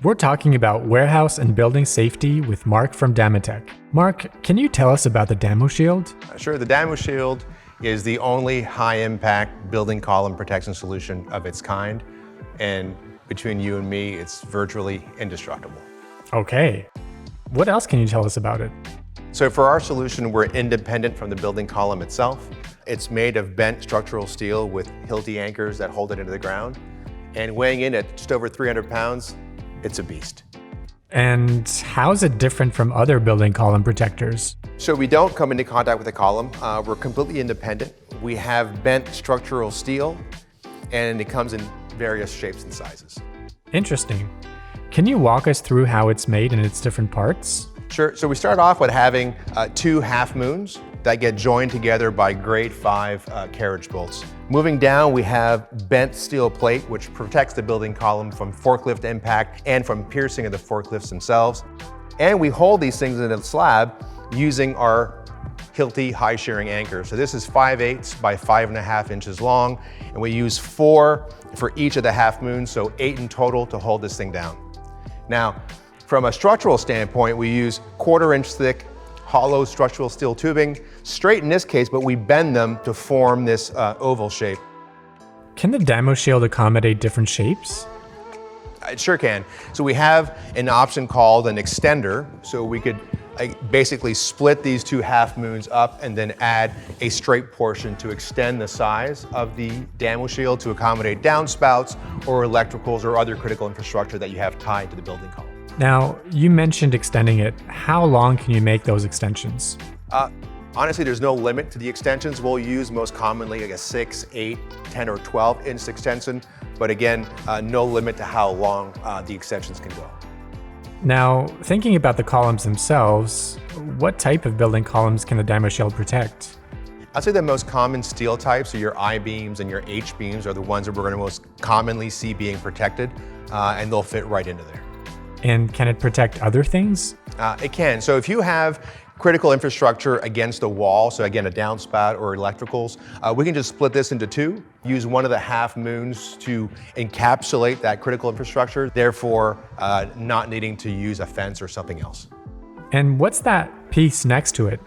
We're talking about warehouse and building safety with Mark from Damotech. Mark, can you tell us about the Damo Shield? Sure, the Damo Shield is the only high-impact building column protection solution of its kind, and between you and me, it's virtually indestructible. Okay. What else can you tell us about it? So for our solution, we're independent from the building column itself. It's made of bent structural steel with Hilti anchors that hold it into the ground, and weighing in at just over 300 pounds, it's a beast. And how is it different from other building column protectors? So we don't come into contact with the column. We're completely independent. We have bent structural steel, and it comes in various shapes and sizes. Interesting. Can you walk us through how it's made and its different parts? Sure. So we start off with having two half moons that get joined together by grade 5 carriage bolts. Moving down, we have bent steel plate, which protects the building column from forklift impact and from piercing of the forklifts themselves. And we hold these things in a slab using our Hilti high shearing anchor. So this is 5/8 by 5.5 inches long, and we use 4 for each of the half moons, so 8 in total to hold this thing down. Now, from a structural standpoint, we use 1/4 inch thick hollow structural steel tubing, straight in this case, but we bend them to form this oval shape. Can the Damo Shield accommodate different shapes? It sure can. So we have an option called an extender, so we could basically split these two half moons up and then add a straight portion to extend the size of the Damo Shield to accommodate downspouts or electricals or other critical infrastructure that you have tied to the building column. Now, you mentioned extending it. How long can you make those extensions? Honestly, there's no limit to the extensions. We'll use most commonly like a 6, 8, 10, or 12 inch extension, but again, no limit to how long the extensions can go. Now, thinking about the columns themselves, what type of building columns can the Damo Shield protect? I'd say the most common steel types are your I-beams and your H-beams are the ones that we're going to most commonly see being protected, and they'll fit right into there. And can it protect other things? It can. So if you have critical infrastructure against a wall, so again, a downspout or electricals, we can just split this into two, use one of the half moons to encapsulate that critical infrastructure, therefore not needing to use a fence or something else. And what's that piece next to it?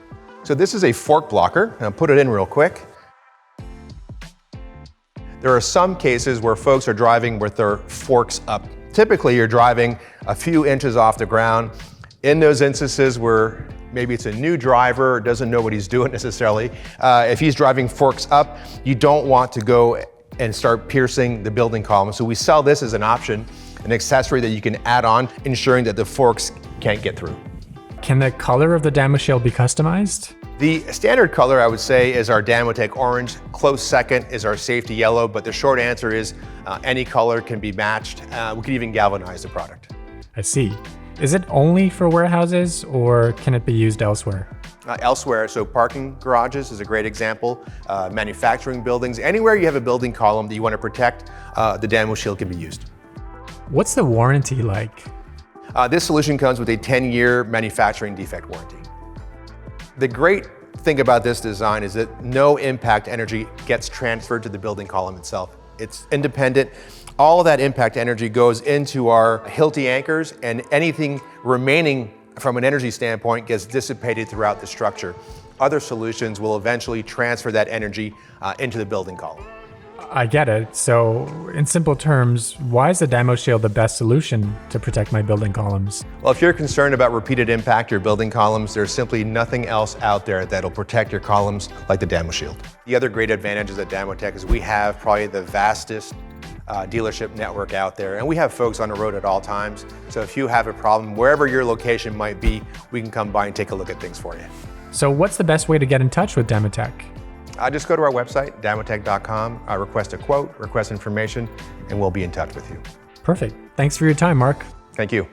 So this is a fork blocker, and I'll put it in real quick. There are some cases where folks are driving with their forks up. Typically, you're driving a few inches off the ground. In those instances where maybe it's a new driver, doesn't know what he's doing necessarily, if he's driving forks up, you don't want to go and start piercing the building column. So we sell this as an option, an accessory that you can add on, ensuring that the forks can't get through. Can the color of the Damo Shield be customized? The standard color, I would say, is our Damotech orange. Close second is our safety yellow, but the short answer is any color can be matched. We can even galvanize the product. I see. Is it only for warehouses or can it be used elsewhere? Elsewhere, so parking garages is a great example, manufacturing buildings, anywhere you have a building column that you want to protect, the Damo Shield can be used. What's the warranty like? This solution comes with a 10-year manufacturing defect warranty. The great thing about this design is that no impact energy gets transferred to the building column itself. It's independent. All of that impact energy goes into our Hilti anchors, and anything remaining from an energy standpoint gets dissipated throughout the structure. Other solutions will eventually transfer that energy into the building column. I get it. So in simple terms, why is the Damo Shield the best solution to protect my building columns? Well, if you're concerned about repeated impact to your building columns, there's simply nothing else out there that'll protect your columns like the Damo Shield. The other great advantages at Damotech is we have probably the vastest dealership network out there, and we have folks on the road at all times. So if you have a problem, wherever your location might be, we can come by and take a look at things for you. So what's the best way to get in touch with Damotech? Just go to our website, damotech.com, request a quote, request information, and we'll be in touch with you. Perfect. Thanks for your time, Mark. Thank you.